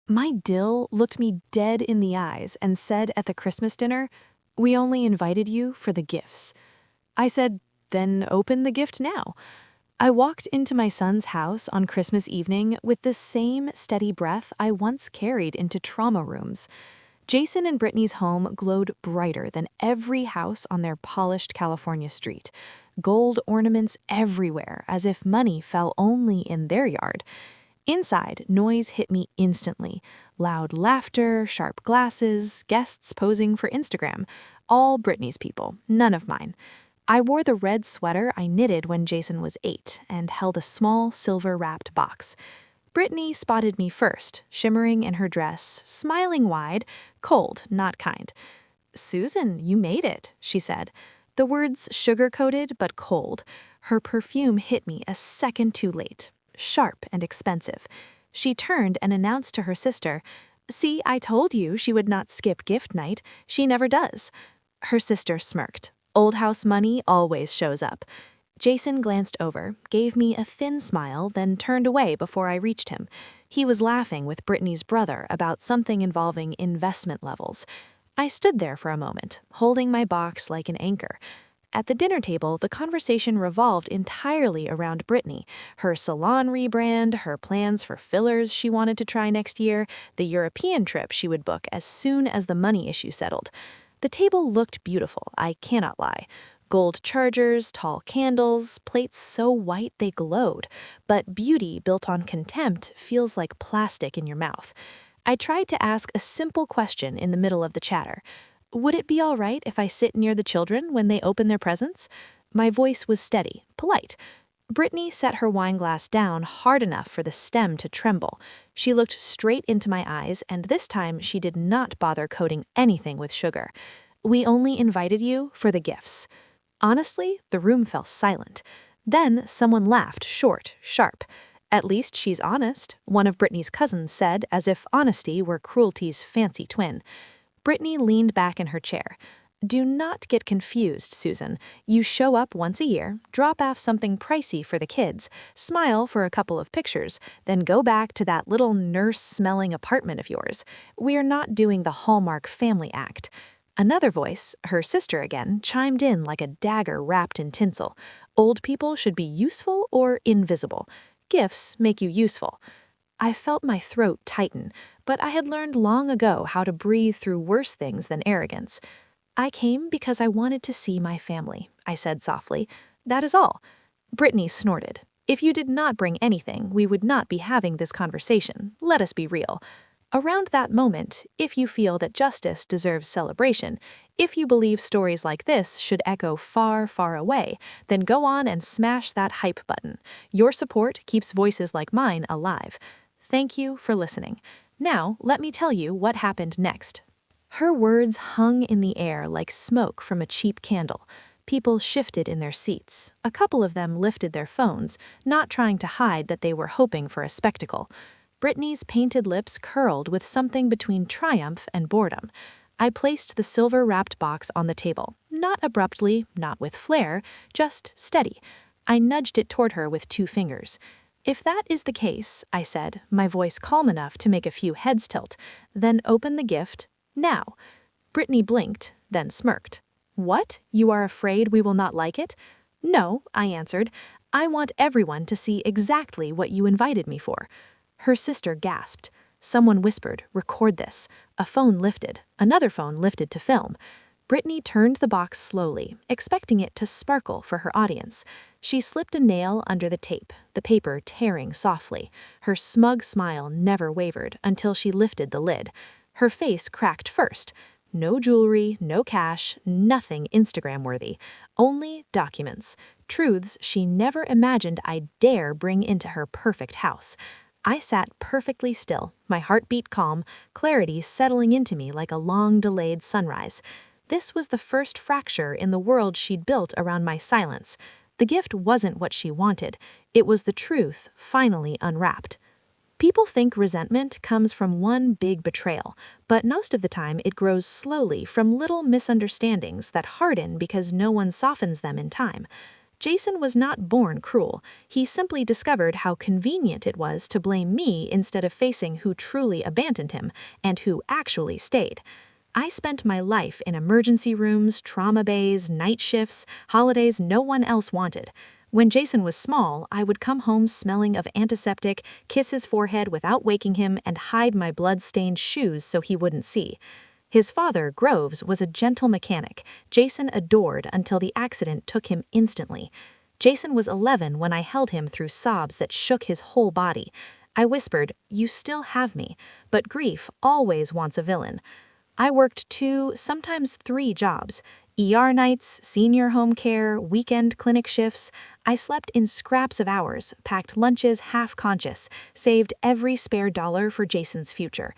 My dill looked me dead in the eyes and said at the Christmas dinner, "We only invited you for the gifts." I said, "Then open the gift now." I walked into my son's house on Christmas evening with the same steady breath I once carried into trauma rooms. Jason and Brittany's home glowed brighter than every house on their polished California street. Gold ornaments everywhere, as if money fell only in their yard. Inside, noise hit me instantly. Loud laughter, sharp glasses, guests posing for Instagram. All Brittany's people, none of mine. I wore the red sweater I knitted when Jason was 8 and held a small silver-wrapped box. Brittany spotted me first, shimmering in her dress, smiling wide, cold, not kind. "Susan, you made it," she said. The words sugar-coated but cold. Her perfume hit me a second too late. Sharp and expensive. She turned and announced to her sister, "See, I told you she would not skip gift night. She never does." Her sister smirked. Old house money always shows up. Jason glanced over, gave me a thin smile, then turned away before I reached him. He was laughing with Brittany's brother about something involving investment levels. I stood there for a moment, holding my box like an anchor. At the dinner table, the conversation revolved entirely around Brittany, her salon rebrand, her plans for fillers she wanted to try next year, the European trip she would book as soon as the money issue settled. The table looked beautiful, I cannot lie. Gold chargers, tall candles, plates so white they glowed. But beauty built on contempt feels like plastic in your mouth. I tried to ask a simple question in the middle of the chatter. Would it be all right if I sit near the children when they open their presents? My voice was steady, polite. Brittany set her wine glass down hard enough for the stem to tremble. She looked straight into my eyes, and this time she did not bother coating anything with sugar. "We only invited you for the gifts." Honestly, the room fell silent. Then someone laughed short, sharp. "At least she's honest," one of Brittany's cousins said, as if honesty were cruelty's fancy twin. Brittany leaned back in her chair. "Do not get confused, Susan. You show up once a year, drop off something pricey for the kids, smile for a couple of pictures, then go back to that little nurse-smelling apartment of yours. We are not doing the Hallmark family act." Another voice, her sister again, chimed in like a dagger wrapped in tinsel. "Old people should be useful or invisible. Gifts make you useful." I felt my throat tighten, but I had learned long ago how to breathe through worse things than arrogance. "I came because I wanted to see my family," I said softly. "That is all." Brittany snorted. "If you did not bring anything, we would not be having this conversation. Let us be real." Around that moment, if you feel that justice deserves celebration, if you believe stories like this should echo far, far away, then go on and smash that hype button. Your support keeps voices like mine alive. Thank you for listening. Now, let me tell you what happened next. Her words hung in the air like smoke from a cheap candle. People shifted in their seats. A couple of them lifted their phones, not trying to hide that they were hoping for a spectacle. Brittany's painted lips curled with something between triumph and boredom. I placed the silver-wrapped box on the table, not abruptly, not with flair, just steady. I nudged it toward her with 2 fingers. "If that is the case," I said, my voice calm enough to make a few heads tilt, "then open the gift now." Brittany blinked, then smirked. "What? You are afraid we will not like it?" "No," I answered. "I want everyone to see exactly what you invited me for." Her sister gasped. Someone whispered, "Record this." A phone lifted. Another phone lifted to film. Brittany turned the box slowly, expecting it to sparkle for her audience. She slipped a nail under the tape, the paper tearing softly. Her smug smile never wavered until she lifted the lid. Her face cracked first. No jewelry, no cash, nothing Instagram-worthy. Only documents. Truths she never imagined I'd dare bring into her perfect house. I sat perfectly still, my heartbeat calm, clarity settling into me like a long-delayed sunrise. This was the first fracture in the world she'd built around my silence. The gift wasn't what she wanted. It was the truth, finally unwrapped. People think resentment comes from one big betrayal, but most of the time it grows slowly from little misunderstandings that harden because no one softens them in time. Jason was not born cruel. He simply discovered how convenient it was to blame me instead of facing who truly abandoned him and who actually stayed. I spent my life in emergency rooms, trauma bays, night shifts, holidays no one else wanted. When Jason was small, I would come home smelling of antiseptic, kiss his forehead without waking him, and hide my blood-stained shoes so he wouldn't see. His father, Groves, was a gentle mechanic Jason adored until the accident took him instantly. Jason was 11 when I held him through sobs that shook his whole body. I whispered, "You still have me," but grief always wants a villain. I worked 2, sometimes 3 jobs. ER nights, senior home care, weekend clinic shifts. I slept in scraps of hours, packed lunches half-conscious, saved every spare dollar for Jason's future.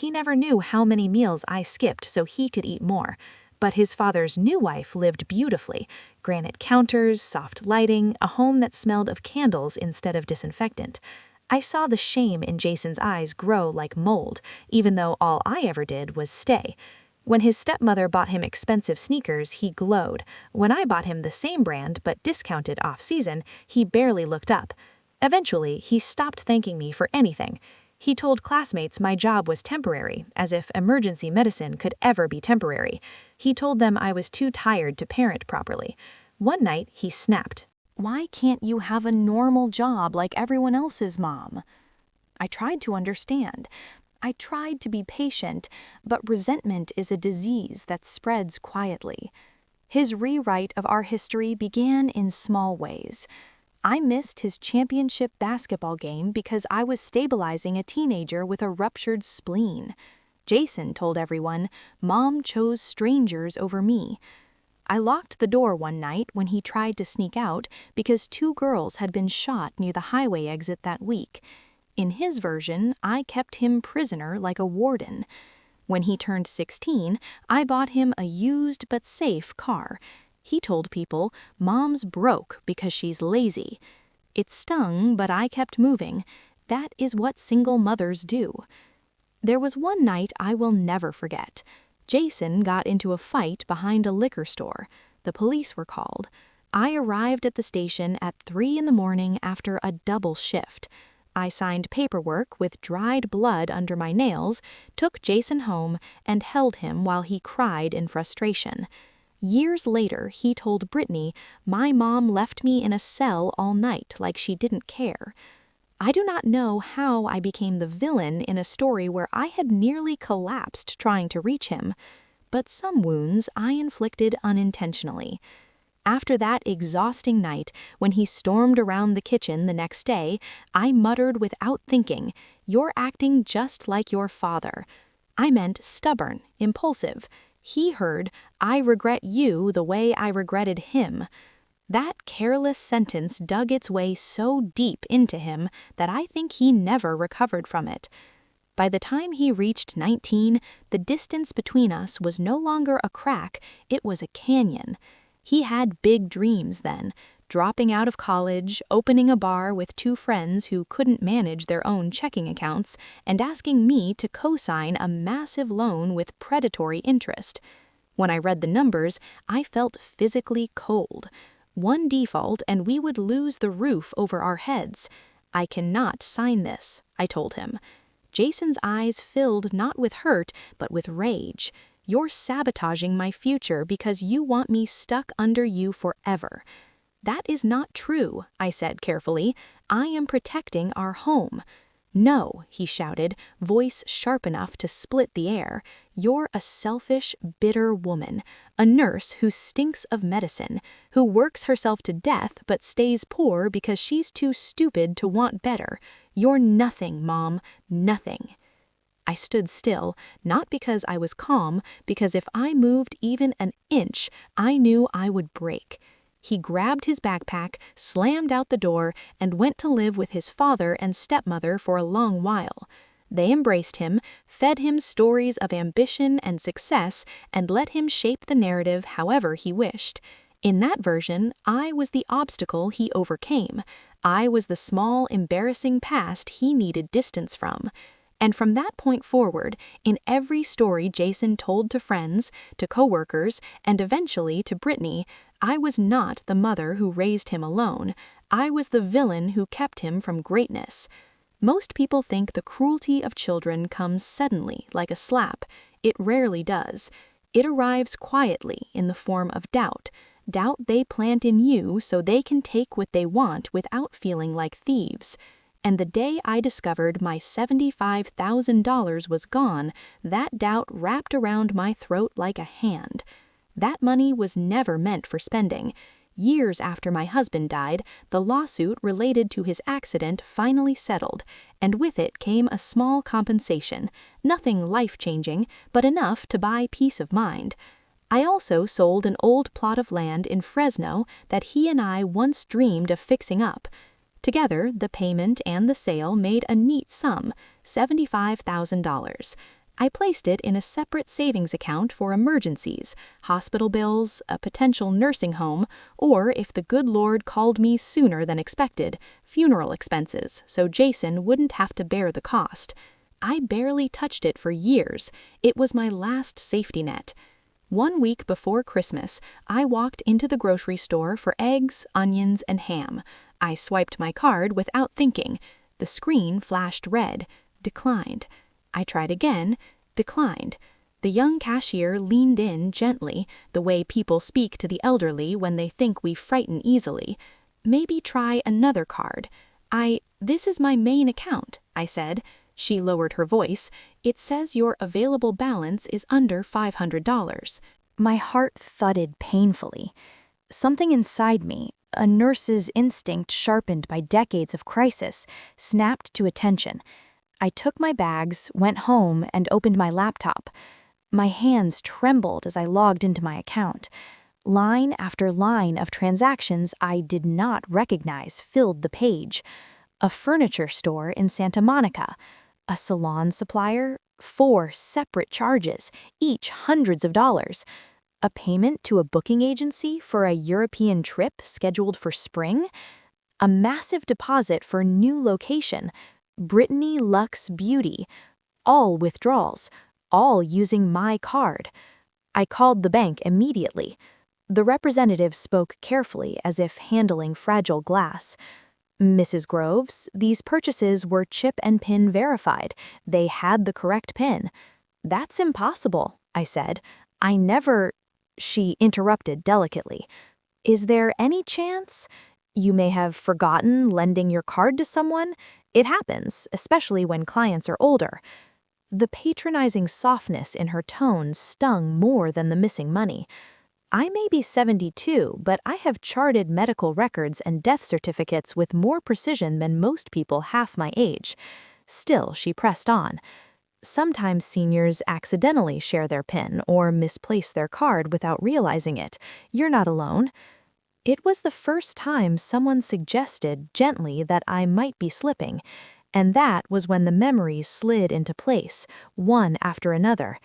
He never knew how many meals I skipped so he could eat more. But his father's new wife lived beautifully. Granite counters, soft lighting, a home that smelled of candles instead of disinfectant. I saw the shame in Jason's eyes grow like mold, even though all I ever did was stay. When his stepmother bought him expensive sneakers, he glowed. When I bought him the same brand but discounted off-season, he barely looked up. Eventually, he stopped thanking me for anything. He told classmates my job was temporary, as if emergency medicine could ever be temporary. He told them I was too tired to parent properly. One night, he snapped. "Why can't you have a normal job like everyone else's, Mom?" I tried to understand. I tried to be patient, but resentment is a disease that spreads quietly. His rewrite of our history began in small ways. I missed his championship basketball game because I was stabilizing a teenager with a ruptured spleen. Jason told everyone, "Mom chose strangers over me." I locked the door one night when he tried to sneak out because 2 girls had been shot near the highway exit that week. In his version, I kept him prisoner like a warden. When he turned 16, I bought him a used but safe car. He told people, "Mom's broke because she's lazy." It stung, but I kept moving. That is what single mothers do. There was one night I will never forget. Jason got into a fight behind a liquor store. The police were called. I arrived at the station at 3 in the morning after a double shift. I signed paperwork with dried blood under my nails, took Jason home, and held him while he cried in frustration. Years later, he told Brittany, "My mom left me in a cell all night like she didn't care." I do not know how I became the villain in a story where I had nearly collapsed trying to reach him, but some wounds I inflicted unintentionally. After that exhausting night, when he stormed around the kitchen the next day, I muttered without thinking, "You're acting just like your father." I meant stubborn, impulsive. He heard, "I regret you the way I regretted him." That careless sentence dug its way so deep into him that I think he never recovered from it. By the time he reached 19, the distance between us was no longer a crack, it was a canyon. He had big dreams then, dropping out of college, opening a bar with 2 friends who couldn't manage their own checking accounts, and asking me to co-sign a massive loan with predatory interest. When I read the numbers, I felt physically cold. One default and we would lose the roof over our heads. "I cannot sign this," I told him. Jason's eyes filled not with hurt, but with rage. "You're sabotaging my future because you want me stuck under you forever." "That is not true," I said carefully. "I am protecting our home." "No," he shouted, voice sharp enough to split the air. "You're a selfish, bitter woman, a nurse who stinks of medicine, who works herself to death but stays poor because she's too stupid to want better. You're nothing, Mom, nothing." I stood still, not because I was calm, because if I moved even an inch, I knew I would break. He grabbed his backpack, slammed out the door, and went to live with his father and stepmother for a long while. They embraced him, fed him stories of ambition and success, and let him shape the narrative however he wished. In that version, I was the obstacle he overcame. I was the small, embarrassing past he needed distance from. And from that point forward, in every story Jason told to friends, to coworkers, and eventually to Brittany, I was not the mother who raised him alone. I was the villain who kept him from greatness. Most people think the cruelty of children comes suddenly, like a slap. It rarely does. It arrives quietly in the form of doubt. Doubt they plant in you so they can take what they want without feeling like thieves. And the day I discovered my $75,000 was gone, that doubt wrapped around my throat like a hand. That money was never meant for spending. Years after my husband died, the lawsuit related to his accident finally settled, and with it came a small compensation, nothing life-changing, but enough to buy peace of mind. I also sold an old plot of land in Fresno that he and I once dreamed of fixing up. Together, the payment and the sale made a neat sum, $75,000. I placed it in a separate savings account for emergencies, hospital bills, a potential nursing home, or, if the good Lord called me sooner than expected, funeral expenses, so Jason wouldn't have to bear the cost. I barely touched it for years. It was my last safety net. 1 week before Christmas, I walked into the grocery store for eggs, onions, and ham. I swiped my card without thinking. The screen flashed red. Declined. I tried again. Declined. The young cashier leaned in gently, the way people speak to the elderly when they think we frighten easily. Maybe try another card. This is my main account, I said. She lowered her voice. It says your available balance is under $500. My heart thudded painfully. Something inside me, a nurse's instinct sharpened by decades of crisis, snapped to attention. I took my bags, went home, and opened my laptop. My hands trembled as I logged into my account. Line after line of transactions I did not recognize filled the page. A furniture store in Santa Monica, a salon supplier, 4 separate charges, each hundreds of dollars. A payment to a booking agency for a European trip scheduled for spring. A massive deposit for new location, Brittany Luxe Beauty. All withdrawals, all using my card. I called the bank immediately. The representative spoke carefully as if handling fragile glass. Mrs. Groves, these purchases were chip and PIN verified. They had the correct PIN. That's impossible, I said. I never... She interrupted delicately. Is there any chance? You may have forgotten lending your card to someone. It happens, especially when clients are older. The patronizing softness in her tone stung more than the missing money. I may be 72, but I have charted medical records and death certificates with more precision than most people half my age. Still, she pressed on. Sometimes seniors accidentally share their PIN or misplace their card without realizing it. You're not alone. It was the first time someone suggested gently that I might be slipping, and that was when the memories slid into place, one after another.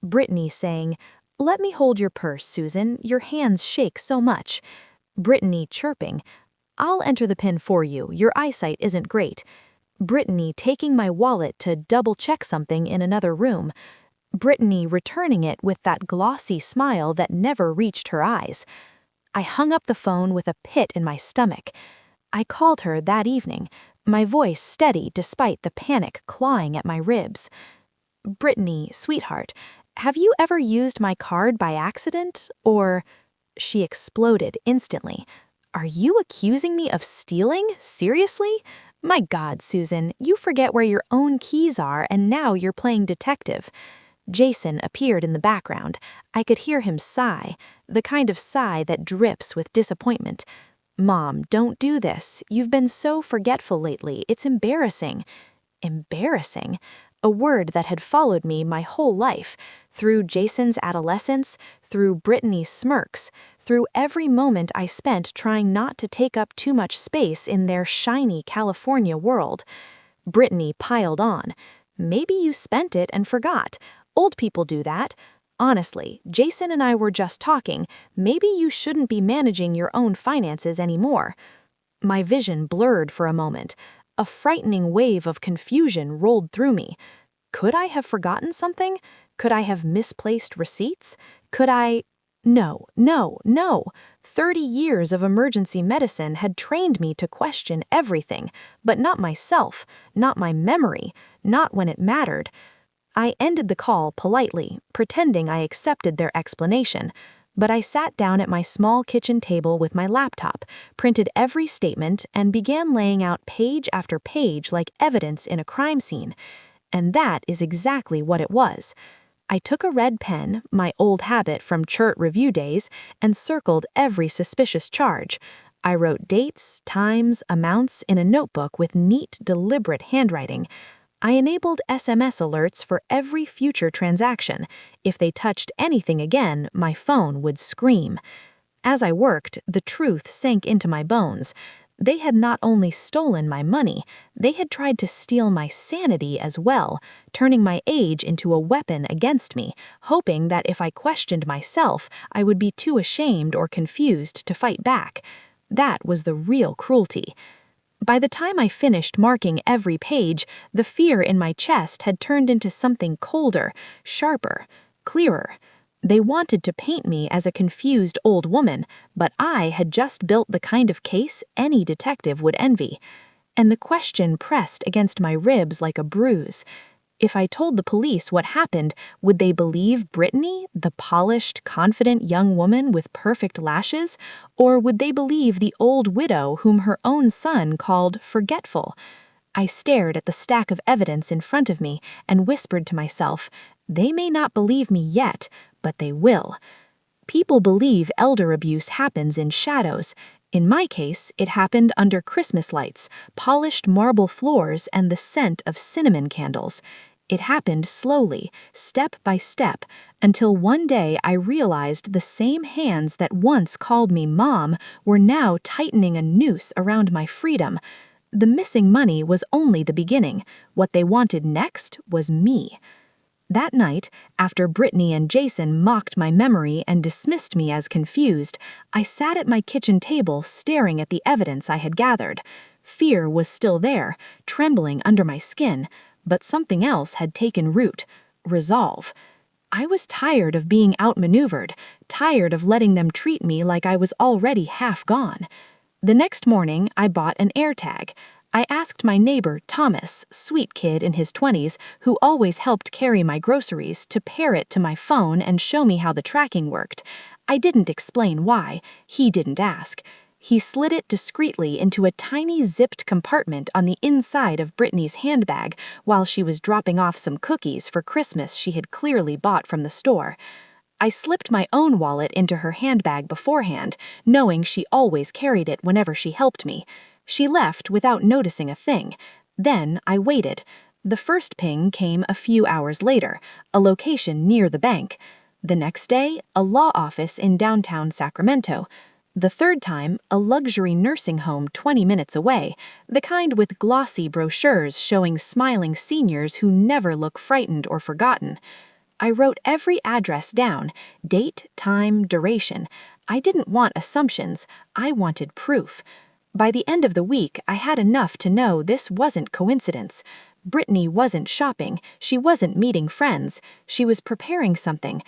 Brittany saying, "Let me hold your purse, Susan, your hands shake so much." Brittany chirping, "I'll enter the PIN for you, your eyesight isn't great." Brittany taking my wallet to double-check something in another room. Brittany returning it with that glossy smile that never reached her eyes. I hung up the phone with a pit in my stomach. I called her that evening, my voice steady despite the panic clawing at my ribs. "Brittany, sweetheart, have you ever used my card by accident, or..." She exploded instantly. "Are you accusing me of stealing? Seriously? My God, Susan, you forget where your own keys are and now you're playing detective." Jason appeared in the background. I could hear him sigh, the kind of sigh that drips with disappointment. "Mom, don't do this. You've been so forgetful lately. It's embarrassing." Embarrassing? A word that had followed me my whole life, through Jason's adolescence, through Brittany's smirks, through every moment I spent trying not to take up too much space in their shiny California world. Brittany piled on. "Maybe you spent it and forgot. Old people do that. Honestly, Jason and I were just talking. Maybe you shouldn't be managing your own finances anymore." My vision blurred for a moment. A frightening wave of confusion rolled through me. Could I have forgotten something? Could I have misplaced receipts? Could I... No, no, no. 30 years of emergency medicine had trained me to question everything, but not myself, not my memory, not when it mattered. I ended the call politely, pretending I accepted their explanation, but I sat down at my small kitchen table with my laptop, printed every statement, and began laying out page after page like evidence in a crime scene. And that is exactly what it was. I took a red pen, my old habit from churt review days, and circled every suspicious charge. I wrote dates, times, amounts in a notebook with neat, deliberate handwriting. I enabled SMS alerts for every future transaction. If they touched anything again, my phone would scream. As I worked, the truth sank into my bones. They had not only stolen my money, they had tried to steal my sanity as well, turning my age into a weapon against me, hoping that if I questioned myself, I would be too ashamed or confused to fight back. That was the real cruelty. By the time I finished marking every page, the fear in my chest had turned into something colder, sharper, clearer. They wanted to paint me as a confused old woman, but I had just built the kind of case any detective would envy. And the question pressed against my ribs like a bruise. If I told the police what happened, would they believe Brittany, the polished, confident young woman with perfect lashes? Or would they believe the old widow whom her own son called forgetful? I stared at the stack of evidence in front of me and whispered to myself, they may not believe me yet, but they will. People believe elder abuse happens in shadows. In my case, it happened under Christmas lights, polished marble floors, and the scent of cinnamon candles. It happened slowly, step by step, until one day I realized the same hands that once called me Mom were now tightening a noose around my freedom. The missing money was only the beginning. What they wanted next was me. That night, after Brittany and Jason mocked my memory and dismissed me as confused, I sat at my kitchen table staring at the evidence I had gathered. Fear was still there, trembling under my skin, but something else had taken root: resolve. I was tired of being outmaneuvered, tired of letting them treat me like I was already half gone. The next morning, I bought an AirTag. I asked my neighbor, Thomas, sweet kid in his 20s, who always helped carry my groceries, to pair it to my phone and show me how the tracking worked. I didn't explain why. He didn't ask. He slid it discreetly into a tiny zipped compartment on the inside of Brittany's handbag while she was dropping off some cookies for Christmas she had clearly bought from the store. I slipped my own wallet into her handbag beforehand, knowing she always carried it whenever she helped me. She left without noticing a thing. Then I waited. The first ping came a few hours later, a location near the bank. The next day, a law office in downtown Sacramento. The third time, a luxury nursing home 20 minutes away, the kind with glossy brochures showing smiling seniors who never look frightened or forgotten. I wrote every address down, date, time, duration. I didn't want assumptions, I wanted proof. By the end of the week, I had enough to know this wasn't coincidence. Brittany wasn't shopping, she wasn't meeting friends, she was preparing something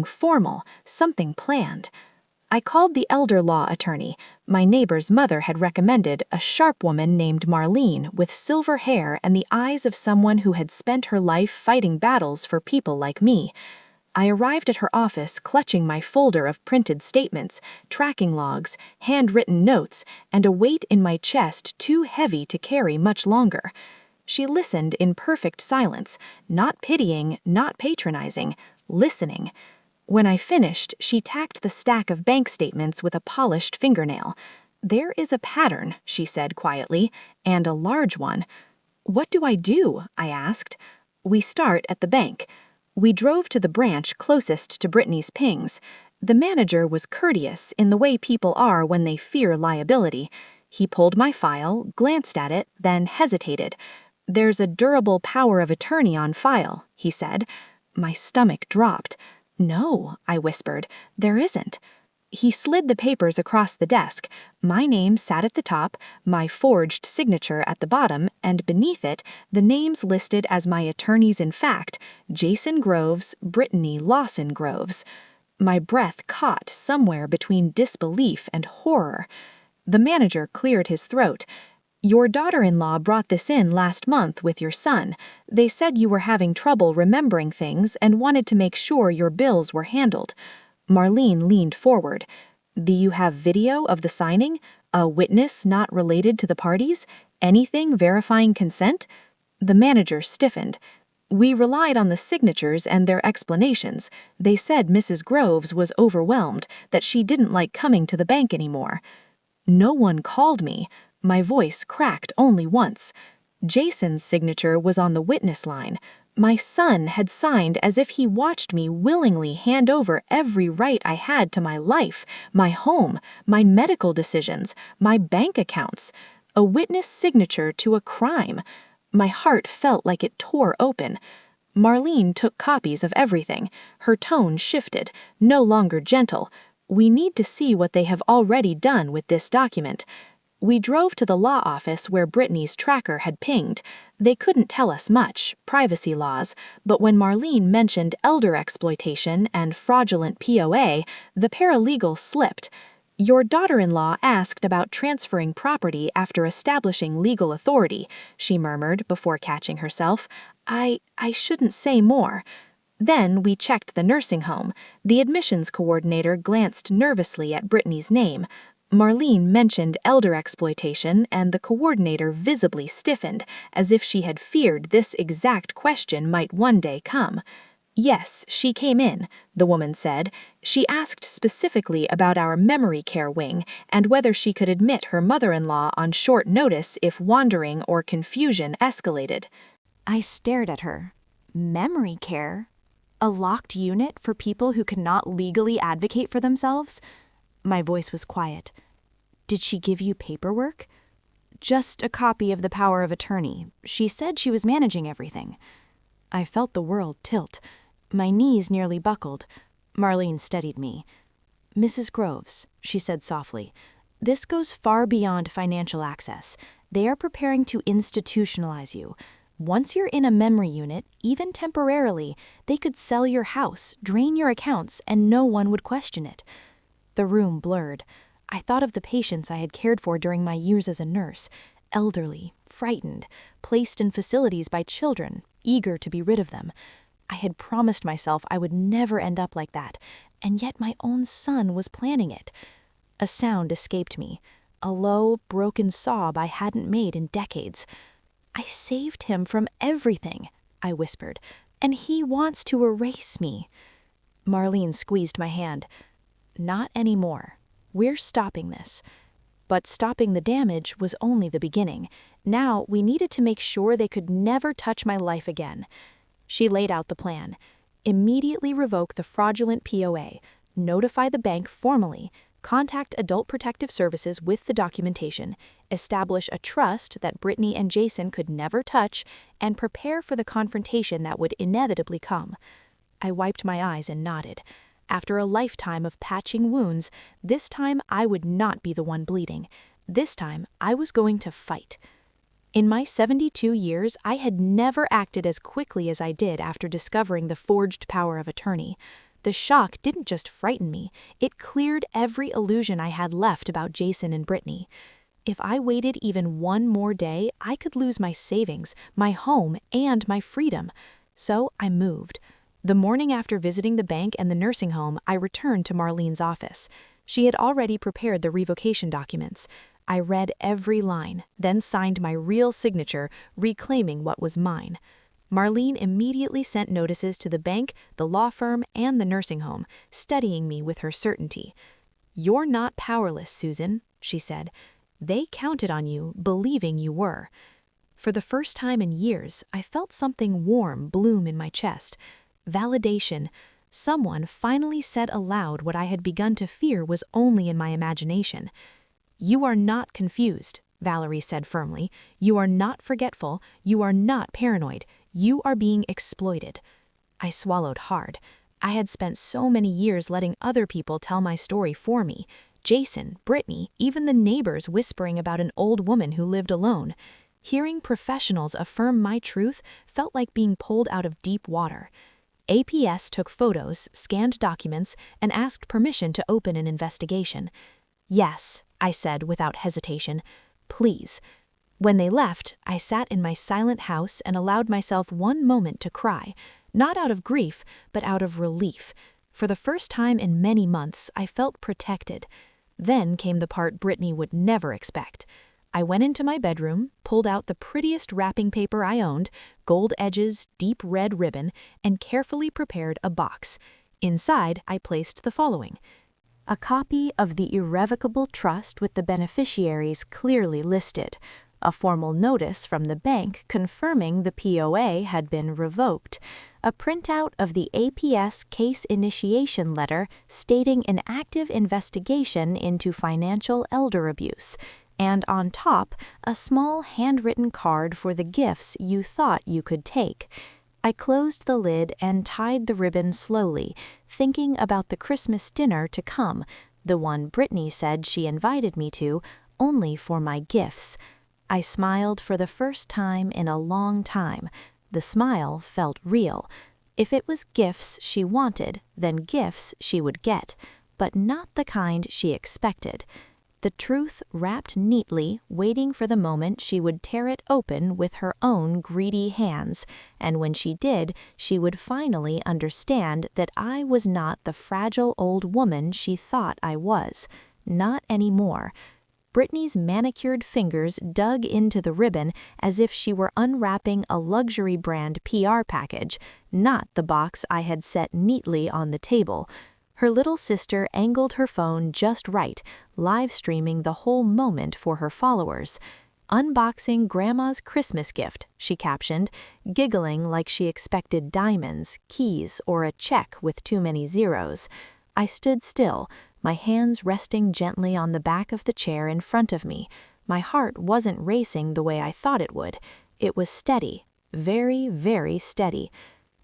formal, something planned. I called the elder law attorney. My neighbor's mother had recommended a sharp woman named Marlene with silver hair and the eyes of someone who had spent her life fighting battles for people like me. I arrived at her office clutching my folder of printed statements, tracking logs, handwritten notes, and a weight in my chest too heavy to carry much longer. She listened in perfect silence, not pitying, not patronizing, listening. When I finished, she tacked the stack of bank statements with a polished fingernail. "There is a pattern," she said quietly, "and a large one." "What do I do?" I asked. "We start at the bank." We drove to the branch closest to Brittany's pings. The manager was courteous in the way people are when they fear liability. He pulled my file, glanced at it, then hesitated. "There's a durable power of attorney on file," he said. My stomach dropped. "No," I whispered, "there isn't." He slid the papers across the desk. My name sat at the top, my forged signature at the bottom, and beneath it, the names listed as my attorneys in fact, Jason Groves, Brittany Lawson Groves. My breath caught somewhere between disbelief and horror. The manager cleared his throat. "Your daughter-in-law brought this in last month with your son. They said you were having trouble remembering things and wanted to make sure your bills were handled." Marlene leaned forward. "Do you have video of the signing? A witness not related to the parties? Anything verifying consent?" The manager stiffened. "We relied on the signatures and their explanations. They said Mrs. Groves was overwhelmed, that she didn't like coming to the bank anymore." No one called me. My voice cracked only once. Jason's signature was on the witness line. My son had signed as if he watched me willingly hand over every right I had to my life, my home, my medical decisions, my bank accounts. A witness signature to a crime. My heart felt like it tore open. Marlene took copies of everything. Her tone shifted, no longer gentle. "We need to see what they have already done with this document." We drove to the law office where Brittany's tracker had pinged. They couldn't tell us much, privacy laws, but when Marlene mentioned elder exploitation and fraudulent POA, the paralegal slipped. "Your daughter-in-law asked about transferring property after establishing legal authority," she murmured before catching herself. I shouldn't say more." Then we checked the nursing home. The admissions coordinator glanced nervously at Brittany's name. Marlene mentioned elder exploitation, and the coordinator visibly stiffened, as if she had feared this exact question might one day come. "Yes, she came in," the woman said. "She asked specifically about our memory care wing and whether she could admit her mother-in-law on short notice if wandering or confusion escalated." I stared at her. Memory care? A locked unit for people who cannot legally advocate for themselves? My voice was quiet. "Did she give you paperwork?" "Just a copy of the power of attorney. She said she was managing everything." I felt the world tilt. My knees nearly buckled. Marlene steadied me. "Mrs. Groves," she said softly, "this goes far beyond financial access. They are preparing to institutionalize you. Once you're in a memory unit, even temporarily, they could sell your house, drain your accounts, and no one would question it." The room blurred. I thought of the patients I had cared for during my years as a nurse, elderly, frightened, placed in facilities by children, eager to be rid of them. I had promised myself I would never end up like that, and yet my own son was planning it. A sound escaped me, a low, broken sob I hadn't made in decades. "I saved him from everything," I whispered, "and he wants to erase me." Marlene squeezed my hand. "Not anymore. We're stopping this." But stopping the damage was only the beginning. Now we needed to make sure they could never touch my life again. She laid out the plan. Immediately revoke the fraudulent POA, notify the bank formally, contact Adult Protective Services with the documentation, establish a trust that Brittany and Jason could never touch, and prepare for the confrontation that would inevitably come. I wiped my eyes and nodded. After a lifetime of patching wounds, this time I would not be the one bleeding. This time I was going to fight. In my 72 years, I had never acted as quickly as I did after discovering the forged power of attorney. The shock didn't just frighten me, it cleared every illusion I had left about Jason and Brittany. If I waited even one more day, I could lose my savings, my home, and my freedom. So I moved. The morning after visiting the bank and the nursing home, I returned to Marlene's office. She had already prepared the revocation documents. I read every line, then signed my real signature, reclaiming what was mine. Marlene immediately sent notices to the bank, the law firm, and the nursing home, studying me with her certainty. "You're not powerless, Susan," she said. "They counted on you, believing you were." For the first time in years, I felt something warm bloom in my chest. Validation. Someone finally said aloud what I had begun to fear was only in my imagination. "You are not confused," Valerie said firmly. "You are not forgetful. You are not paranoid. You are being exploited." I swallowed hard. I had spent so many years letting other people tell my story for me. Jason, Brittany, even the neighbors whispering about an old woman who lived alone. Hearing professionals affirm my truth felt like being pulled out of deep water. APS took photos, scanned documents, and asked permission to open an investigation. Yes, I said without hesitation. Please. When they left, I sat in my silent house and allowed myself one moment to cry, not out of grief, but out of relief. For the first time in many months, I felt protected. Then came the part Brittany would never expect. I went into my bedroom, pulled out the prettiest wrapping paper I owned, gold edges, deep red ribbon, and carefully prepared a box. Inside, I placed the following: a copy of the irrevocable trust with the beneficiaries clearly listed, a formal notice from the bank confirming the POA had been revoked, a printout of the APS case initiation letter stating an active investigation into financial elder abuse, and on top, a small handwritten card for the gifts you thought you could take. I closed the lid and tied the ribbon slowly, thinking about the Christmas dinner to come, the one Brittany said she invited me to, only for my gifts. I smiled for the first time in a long time. The smile felt real. If it was gifts she wanted, then gifts she would get, but not the kind she expected. The truth wrapped neatly, waiting for the moment she would tear it open with her own greedy hands, and when she did, she would finally understand that I was not the fragile old woman she thought I was. Not anymore. Brittany's manicured fingers dug into the ribbon as if she were unwrapping a luxury brand PR package, not the box I had set neatly on the table. Her little sister angled her phone just right, live streaming the whole moment for her followers. "Unboxing Grandma's Christmas gift," she captioned, giggling like she expected diamonds, keys, or a check with too many zeros. I stood still, my hands resting gently on the back of the chair in front of me. My heart wasn't racing the way I thought it would. It was steady, very, very steady.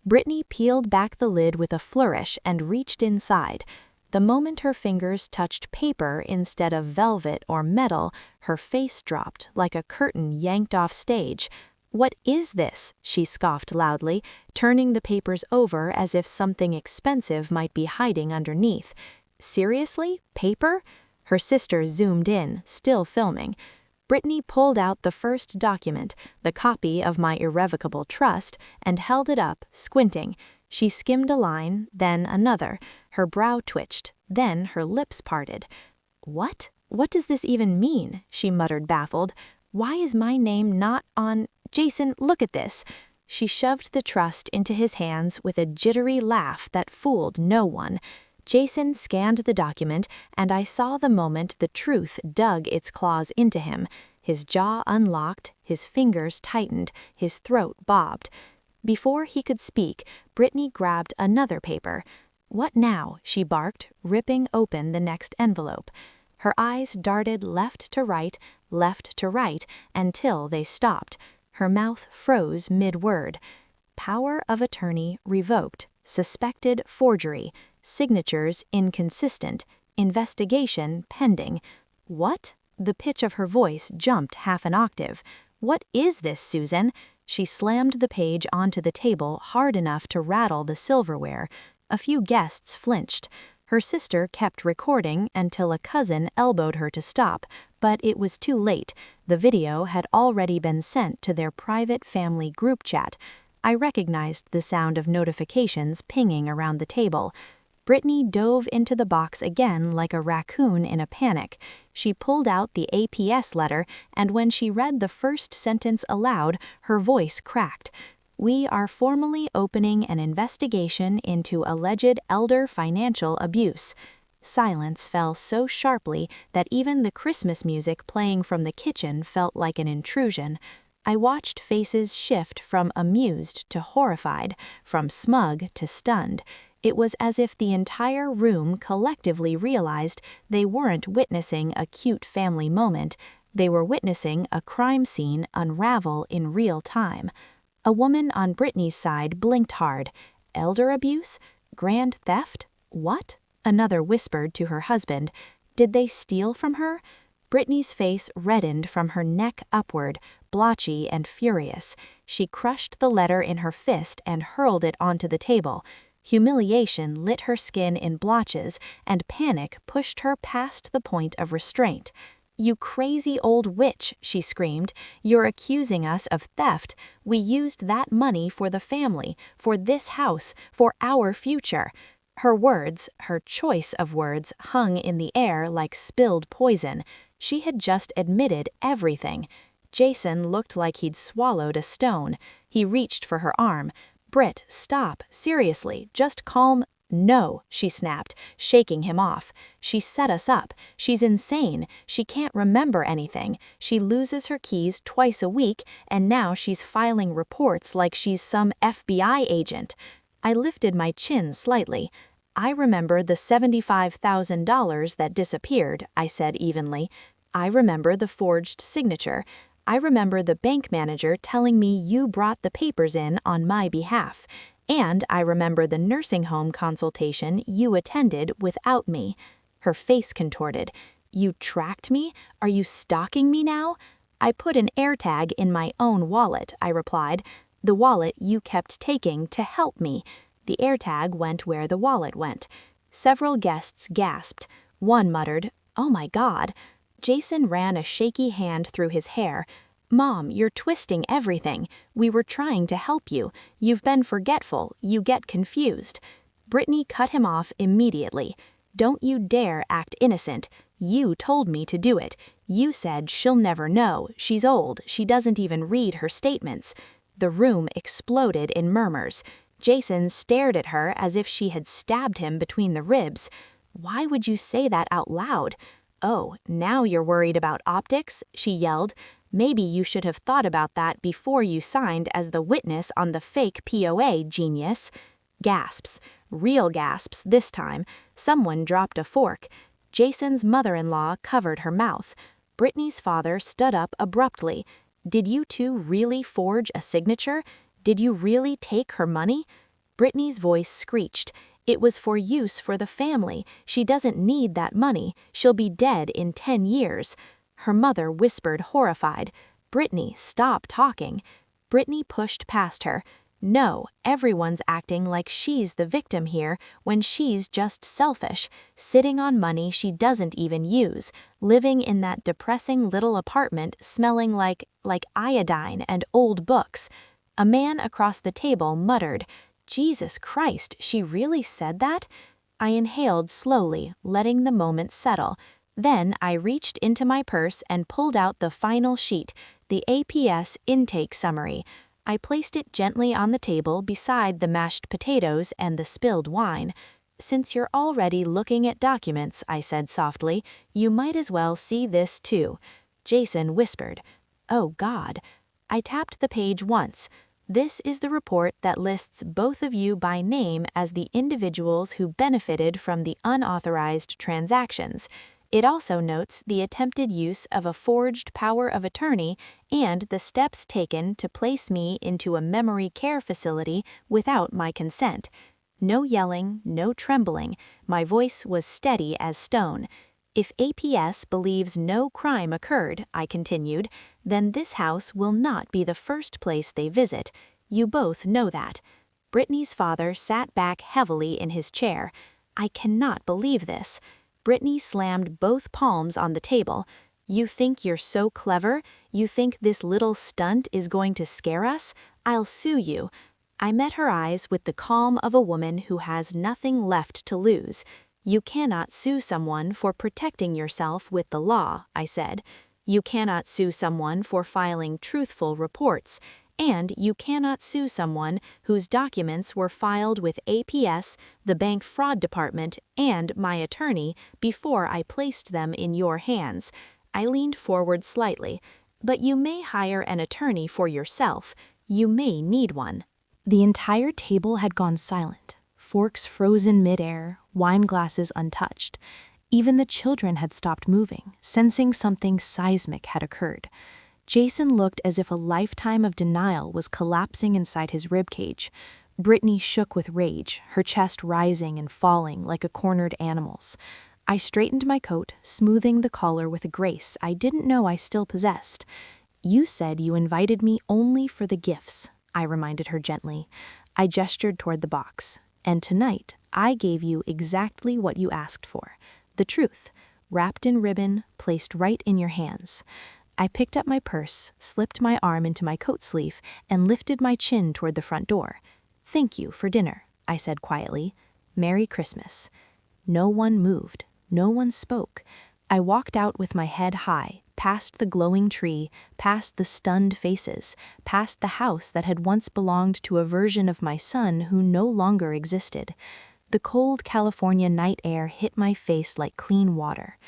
Brittany peeled back the lid with a flourish and reached inside. The moment her fingers touched paper instead of velvet or metal, her face dropped like a curtain yanked off stage. "What is this?" she scoffed loudly, turning the papers over as if something expensive might be hiding underneath. "Seriously? Paper?" Her sister zoomed in, still filming. Brittany pulled out the first document, the copy of my irrevocable trust, and held it up, squinting. She skimmed a line, then another. Her brow twitched, then her lips parted. "What? What does this even mean?" she muttered, baffled. "Why is my name not on— Jason, look at this." She shoved the trust into his hands with a jittery laugh that fooled no one. Jason scanned the document, and I saw the moment the truth dug its claws into him. His jaw unlocked, his fingers tightened, his throat bobbed. Before he could speak, Brittany grabbed another paper. "What now?" she barked, ripping open the next envelope. Her eyes darted left to right, until they stopped. Her mouth froze mid-word. "Power of attorney revoked. Suspected forgery. Signatures inconsistent. Investigation pending." "What?" The pitch of her voice jumped half an octave. "What is this, Susan?" She slammed the page onto the table hard enough to rattle the silverware. A few guests flinched. Her sister kept recording until a cousin elbowed her to stop, but it was too late. The video had already been sent to their private family group chat. I recognized the sound of notifications pinging around the table. Brittany dove into the box again like a raccoon in a panic. She pulled out the APS letter, and when she read the first sentence aloud, her voice cracked. "We are formally opening an investigation into alleged elder financial abuse." Silence fell so sharply that even the Christmas music playing from the kitchen felt like an intrusion. I watched faces shift from amused to horrified, from smug to stunned. It was as if the entire room collectively realized they weren't witnessing a cute family moment, they were witnessing a crime scene unravel in real time. A woman on Brittany's side blinked hard. Elder abuse? Grand theft? What? Another whispered to her husband. Did they steal from her? Brittany's face reddened from her neck upward, blotchy and furious. She crushed the letter in her fist and hurled it onto the table. Humiliation lit her skin in blotches, and panic pushed her past the point of restraint. "You crazy old witch," she screamed. "You're accusing us of theft. We used that money for the family, for this house, for our future." Her words, her choice of words, hung in the air like spilled poison. She had just admitted everything. Jason looked like he'd swallowed a stone. He reached for her arm. "Britt, stop, seriously, just calm." "No," she snapped, shaking him off. "She set us up. She's insane. She can't remember anything. She loses her keys twice a week, and now she's filing reports like she's some FBI agent." I lifted my chin slightly. "I remember the $75,000 that disappeared," I said evenly. "I remember the forged signature. I remember the bank manager telling me you brought the papers in on my behalf. And I remember the nursing home consultation you attended without me." Her face contorted. "You tracked me? Are you stalking me now?" "I put an AirTag in my own wallet," I replied. "The wallet you kept taking to help me." The AirTag went where the wallet went. Several guests gasped. One muttered, "Oh my God." Jason ran a shaky hand through his hair. "Mom, you're twisting everything. We were trying to help you. You've been forgetful. You get confused." Brittany cut him off immediately. "Don't you dare act innocent. You told me to do it. You said she'll never know. She's old. She doesn't even read her statements." The room exploded in murmurs. Jason stared at her as if she had stabbed him between the ribs. "Why would you say that out loud?" "Oh, now you're worried about optics?" she yelled. "Maybe you should have thought about that before you signed as the witness on the fake POA, genius." Gasps. Real gasps this time. Someone dropped a fork. Jason's mother-in-law covered her mouth. Brittany's father stood up abruptly. "Did you two really forge a signature? Did you really take her money?" Brittany's voice screeched. "It was for use for the family. She doesn't need that money. She'll be dead in 10 years. Her mother whispered, horrified, "Brittany, stop talking." Brittany pushed past her. "No, everyone's acting like she's the victim here when she's just selfish, sitting on money she doesn't even use, living in that depressing little apartment smelling like iodine and old books." A man across the table muttered, "Jesus Christ, she really said that?" I inhaled slowly, letting the moment settle. Then I reached into my purse and pulled out the final sheet, the APS intake summary. I placed it gently on the table beside the mashed potatoes and the spilled wine. "Since you're already looking at documents," I said softly, "you might as well see this too." Jason whispered, "Oh God." I tapped the page once. "This is the report that lists both of you by name as the individuals who benefited from the unauthorized transactions. It also notes the attempted use of a forged power of attorney and the steps taken to place me into a memory care facility without my consent." No yelling, no trembling. My voice was steady as stone. "If APS believes no crime occurred," I continued, "then this house will not be the first place they visit. You both know that." Brittany's father sat back heavily in his chair. "I cannot believe this." Brittany slammed both palms on the table. "You think you're so clever? You think this little stunt is going to scare us? I'll sue you." I met her eyes with the calm of a woman who has nothing left to lose. "You cannot sue someone for protecting yourself with the law," I said. "You cannot sue someone for filing truthful reports, and you cannot sue someone whose documents were filed with APS, the bank fraud department, and my attorney before I placed them in your hands." I leaned forward slightly. "But you may hire an attorney for yourself. You may need one." The entire table had gone silent, forks frozen midair, wine glasses untouched. Even the children had stopped moving, sensing something seismic had occurred. Jason looked as if a lifetime of denial was collapsing inside his ribcage. Brittany shook with rage, her chest rising and falling like a cornered animal's. I straightened my coat, smoothing the collar with a grace I didn't know I still possessed. You said you invited me only for the gifts, I reminded her gently. I gestured toward the box. And tonight, I gave you exactly what you asked for. The truth, wrapped in ribbon, placed right in your hands. I picked up my purse, slipped my arm into my coat sleeve, and lifted my chin toward the front door. Thank you for dinner, I said quietly. Merry Christmas. No one moved. No one spoke. I walked out with my head high, past the glowing tree, past the stunned faces, past the house that had once belonged to a version of my son who no longer existed. The cold California night air hit my face like clean water.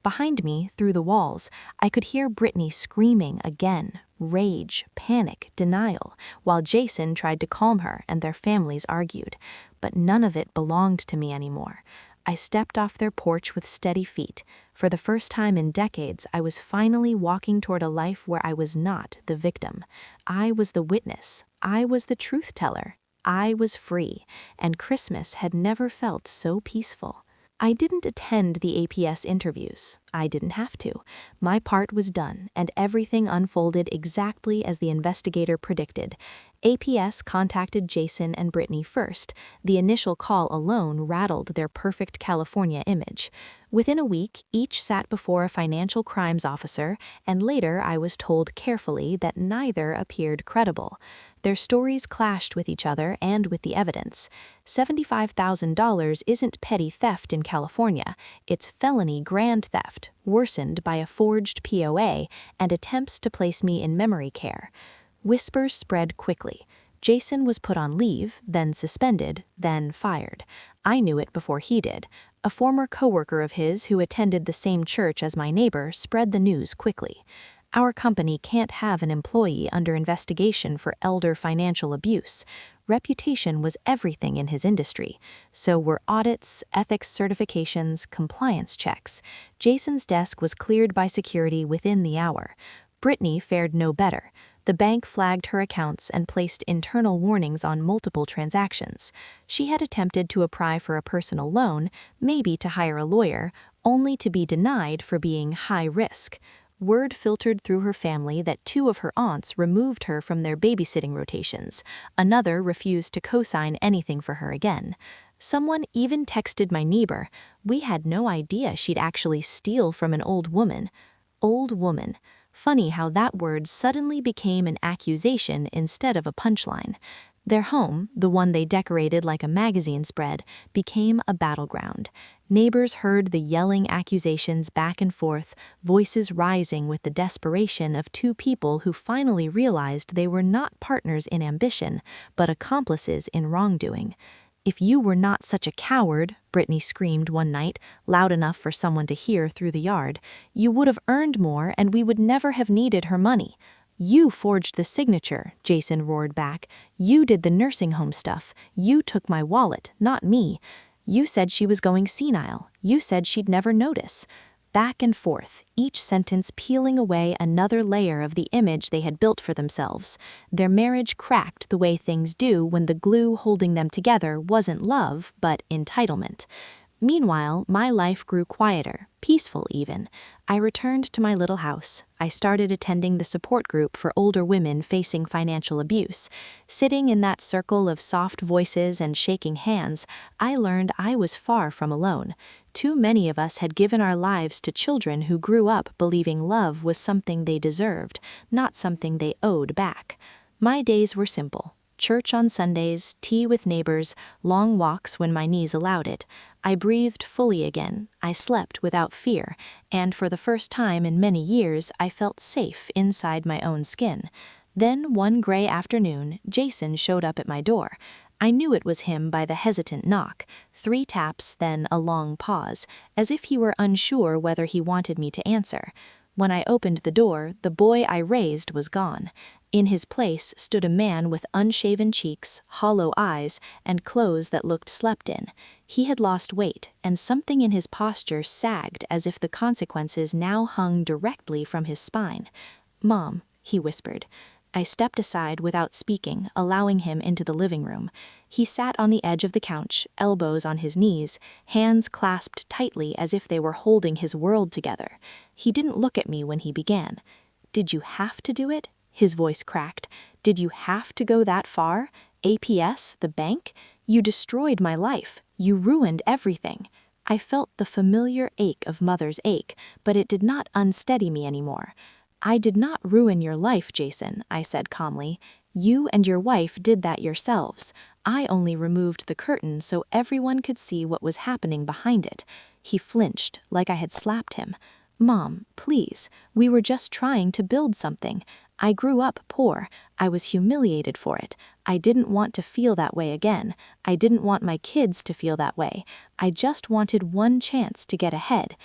Behind me, through the walls, I could hear Brittany screaming again, rage, panic, denial, while Jason tried to calm her and their families argued. But none of it belonged to me anymore. I stepped off their porch with steady feet. For the first time in decades, I was finally walking toward a life where I was not the victim. I was the witness. I was the truth teller. I was free, and Christmas had never felt so peaceful. I didn't attend the APS interviews. I didn't have to. My part was done, and everything unfolded exactly as the investigator predicted. APS contacted Jason and Brittany first. The initial call alone rattled their perfect California image. Within a week, each sat before a financial crimes officer, and later I was told carefully that neither appeared credible. Their stories clashed with each other and with the evidence. $75,000 isn't petty theft in California, it's felony grand theft, worsened by a forged POA and attempts to place me in memory care. Whispers spread quickly. Jason was put on leave, then suspended, then fired. I knew it before he did. A former coworker of his who attended the same church as my neighbor spread the news quickly. Our company can't have an employee under investigation for elder financial abuse. Reputation was everything in his industry. So were audits, ethics certifications, compliance checks. Jason's desk was cleared by security within the hour. Brittany fared no better. The bank flagged her accounts and placed internal warnings on multiple transactions. She had attempted to apply for a personal loan, maybe to hire a lawyer, only to be denied for being high risk. Word filtered through her family that 2 of her aunts removed her from their babysitting rotations. Another refused to co-sign anything for her again. Someone even texted my neighbor. We had no idea she'd actually steal from an old woman. Old woman. Funny how that word suddenly became an accusation instead of a punchline. Their home, the one they decorated like a magazine spread, became a battleground. Neighbors heard the yelling accusations back and forth, voices rising with the desperation of 2 people who finally realized they were not partners in ambition, but accomplices in wrongdoing. If you were not such a coward, Brittany screamed one night, loud enough for someone to hear through the yard, you would have earned more and we would never have needed her money. You forged the signature, Jason roared back. You did the nursing home stuff. You took my wallet, not me. You said she was going senile. You said she'd never notice. Back and forth, each sentence peeling away another layer of the image they had built for themselves. Their marriage cracked the way things do when the glue holding them together wasn't love, but entitlement. Meanwhile, my life grew quieter, peaceful even. I returned to my little house. I started attending the support group for older women facing financial abuse. Sitting in that circle of soft voices and shaking hands, I learned I was far from alone. Too many of us had given our lives to children who grew up believing love was something they deserved, not something they owed back. My days were simple. Church on Sundays, tea with neighbors, long walks when my knees allowed it. I breathed fully again, I slept without fear, and for the first time in many years I felt safe inside my own skin. Then one gray afternoon, Jason showed up at my door. I knew it was him by the hesitant knock, 3 taps, then a long pause, as if he were unsure whether he wanted me to answer. When I opened the door, the boy I raised was gone. In his place stood a man with unshaven cheeks, hollow eyes, and clothes that looked slept in. He had lost weight, and something in his posture sagged as if the consequences now hung directly from his spine. "Mom," he whispered. I stepped aside without speaking, allowing him into the living room. He sat on the edge of the couch, elbows on his knees, hands clasped tightly as if they were holding his world together. He didn't look at me when he began. "Did you have to do it?" His voice cracked. "Did you have to go that far? APS, the bank? You destroyed my life. You ruined everything." I felt the familiar ache of mother's ache, but it did not unsteady me anymore. "I did not ruin your life, Jason," I said calmly. "You and your wife did that yourselves. I only removed the curtain so everyone could see what was happening behind it." He flinched, like I had slapped him. "Mom, please, we were just trying to build something. I grew up poor. I was humiliated for it. I didn't want to feel that way again. I didn't want my kids to feel that way. I just wanted one chance to get ahead.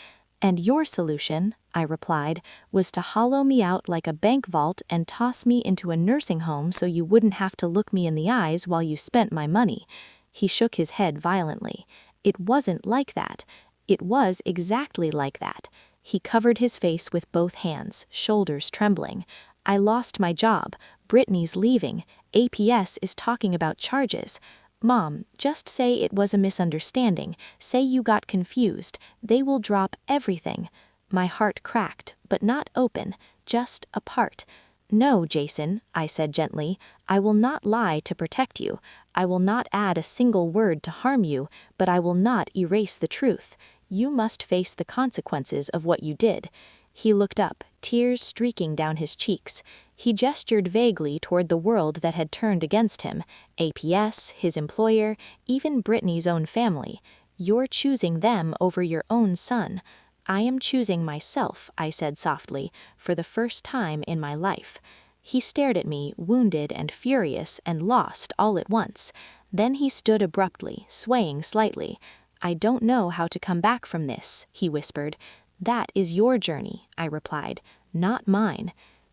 And your solution," I replied, "was to hollow me out like a bank vault and toss me into a nursing home so you wouldn't have to look me in the eyes while you spent my money." He shook his head violently. "It wasn't like that. It was exactly like that." He covered his face with both hands, shoulders trembling. "I lost my job. Brittany's leaving. APS is talking about charges. Mom, just say it was a misunderstanding. Say you got confused. They will drop everything." My heart cracked, but not open, just apart. "No, Jason," I said gently. "I will not lie to protect you. I will not add a single word to harm you, but I will not erase the truth. You must face the consequences of what you did." He looked up, tears streaking down his cheeks. He gestured vaguely toward the world that had turned against him, APS, his employer, even Brittany's own family. "You're choosing them over your own son." "I am choosing myself," I said softly, "for the first time in my life." He stared at me, wounded and furious and lost all at once. Then he stood abruptly, swaying slightly. "I don't know how to come back from this," he whispered. "That is your journey," I replied, "not mine."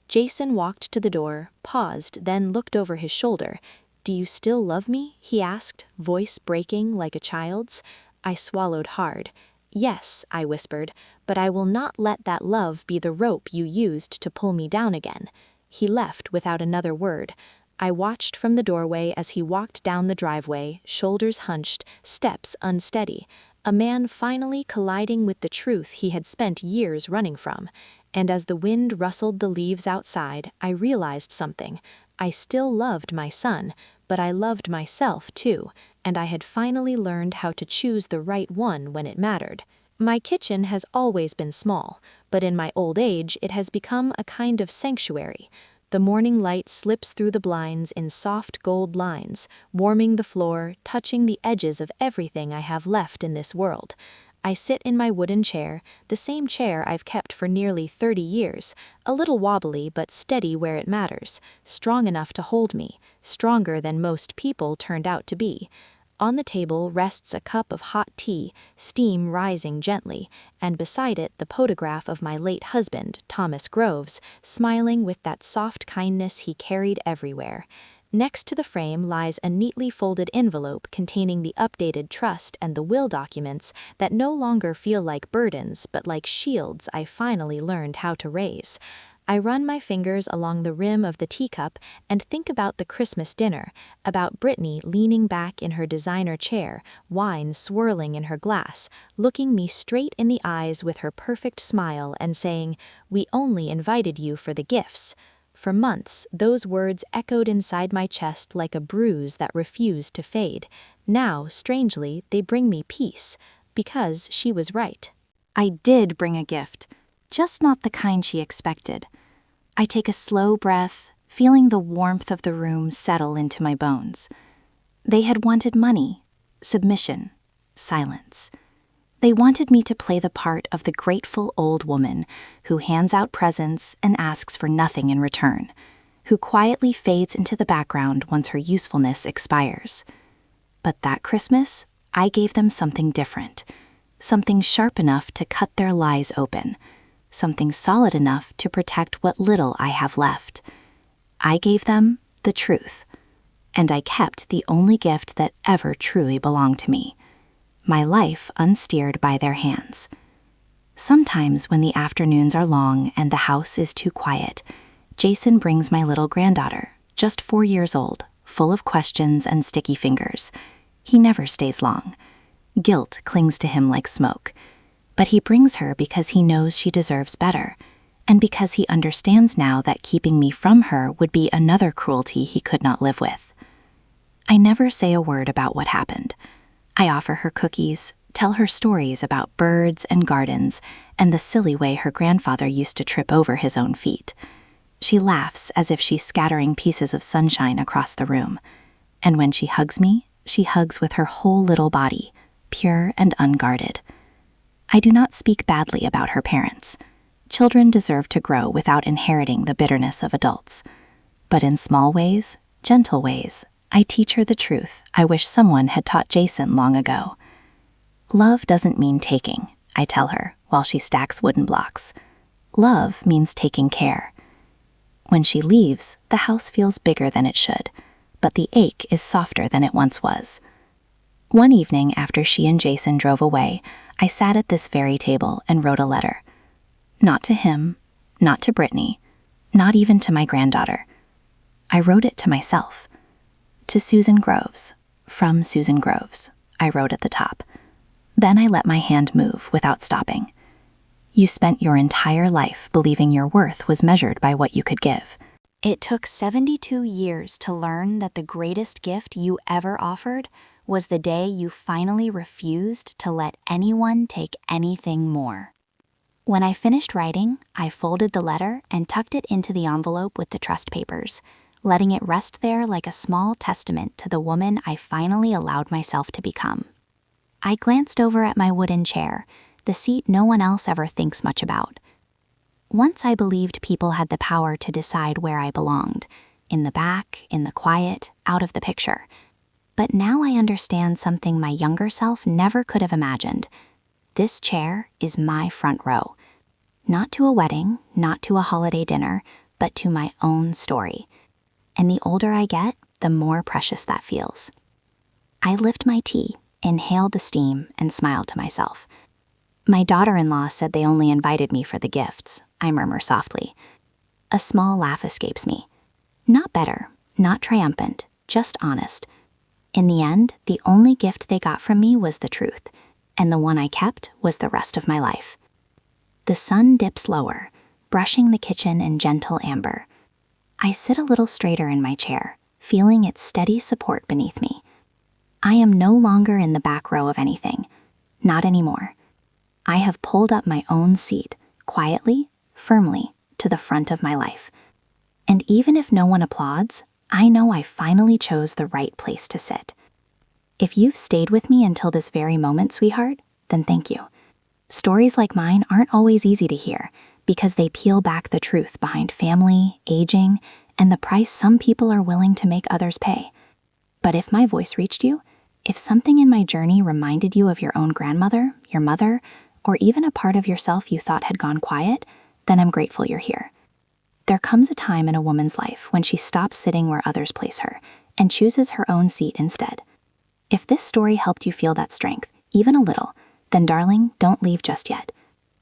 Jason walked to the door, paused, then looked over his shoulder. "Do you still love me?" he asked, voice breaking like a child's. I swallowed hard. "Yes," I whispered, "but I will not let that love be the rope you used to pull me down again." He left without another word. I watched from the doorway as he walked down the driveway, shoulders hunched, steps unsteady. A man finally colliding with the truth he had spent years running from. And as the wind rustled the leaves outside, I realized something. I still loved my son, but I loved myself too, and I had finally learned how to choose the right one when it mattered. My kitchen has always been small, but in my old age it has become a kind of sanctuary. The morning light slips through the blinds in soft gold lines, warming the floor, touching the edges of everything I have left in this world. I sit in my wooden chair, the same chair I've kept for nearly 30 years, a little wobbly but steady where it matters, strong enough to hold me, stronger than most people turned out to be. On the table rests a cup of hot tea, steam rising gently, and beside it the photograph of my late husband, Thomas Groves, smiling with that soft kindness he carried everywhere. Next to the frame lies a neatly folded envelope containing the updated trust and the will documents that no longer feel like burdens but like shields I finally learned how to raise. I run my fingers along the rim of the teacup and think about the Christmas dinner, about Brittany leaning back in her designer chair, wine swirling in her glass, looking me straight in the eyes with her perfect smile and saying, "We only invited you for the gifts." For months, those words echoed inside my chest like a bruise that refused to fade. Now, strangely, they bring me peace, because she was right. I did bring a gift, just not the kind she expected. I take a slow breath, feeling the warmth of the room settle into my bones. They had wanted money, submission, silence. They wanted me to play the part of the grateful old woman who hands out presents and asks for nothing in return, who quietly fades into the background once her usefulness expires. But that Christmas, I gave them something different, something sharp enough to cut their lies open, something solid enough to protect what little I have left. I gave them the truth, and I kept the only gift that ever truly belonged to me. My life unsteered by their hands. Sometimes when the afternoons are long and the house is too quiet, Jason brings my little granddaughter, just 4 years old, full of questions and sticky fingers. He never stays long. Guilt clings to him like smoke. But he brings her because he knows she deserves better, and because he understands now that keeping me from her would be another cruelty he could not live with. I never say a word about what happened. I offer her cookies, tell her stories about birds and gardens, and the silly way her grandfather used to trip over his own feet. She laughs as if she's scattering pieces of sunshine across the room. And when she hugs me, she hugs with her whole little body, pure and unguarded. I do not speak badly about her parents. Children deserve to grow without inheriting the bitterness of adults. But in small ways, gentle ways, I teach her the truth I wish someone had taught Jason long ago. Love doesn't mean taking, I tell her while she stacks wooden blocks. Love means taking care. When she leaves, the house feels bigger than it should, but the ache is softer than it once was. One evening after she and Jason drove away, I sat at this very table and wrote a letter. Not to him, not to Brittany, not even to my granddaughter. I wrote it to myself. To Susan Groves, from Susan Groves, I wrote at the top. Then I let my hand move without stopping. You spent your entire life believing your worth was measured by what you could give. It took 72 years to learn that the greatest gift you ever offered was the day you finally refused to let anyone take anything more. When I finished writing, I folded the letter and tucked it into the envelope with the trust papers, letting it rest there like a small testament to the woman I finally allowed myself to become. I glanced over at my wooden chair, the seat no one else ever thinks much about. Once I believed people had the power to decide where I belonged, in the back, in the quiet, out of the picture. But now I understand something my younger self never could have imagined. This chair is my front row. Not to a wedding, not to a holiday dinner, but to my own story. And the older I get, the more precious that feels. I lift my tea, inhale the steam, and smile to myself. My daughter-in-law said they only invited me for the gifts, I murmur softly. A small laugh escapes me. Not better, not triumphant, just honest. In the end, the only gift they got from me was the truth, and the one I kept was the rest of my life. The sun dips lower, brushing the kitchen in gentle amber. I sit a little straighter in my chair, feeling its steady support beneath me. I am no longer in the back row of anything. Not anymore. I have pulled up my own seat, quietly, firmly, to the front of my life. And even if no one applauds, I know I finally chose the right place to sit. If you've stayed with me until this very moment, sweetheart, then thank you. Stories like mine aren't always easy to hear because they peel back the truth behind family, aging, and the price some people are willing to make others pay. But if my voice reached you, if something in my journey reminded you of your own grandmother, your mother, or even a part of yourself you thought had gone quiet, then I'm grateful you're here. There comes a time in a woman's life when she stops sitting where others place her and chooses her own seat instead. If this story helped you feel that strength, even a little, then darling, don't leave just yet.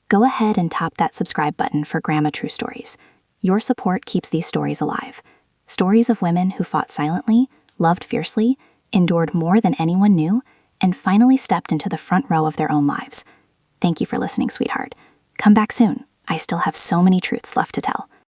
Go ahead and tap that subscribe button for Grandma True Stories. Your support keeps these stories alive. Stories of women who fought silently, loved fiercely, endured more than anyone knew, and finally stepped into the front row of their own lives. Thank you for listening, sweetheart. Come back soon. I still have so many truths left to tell.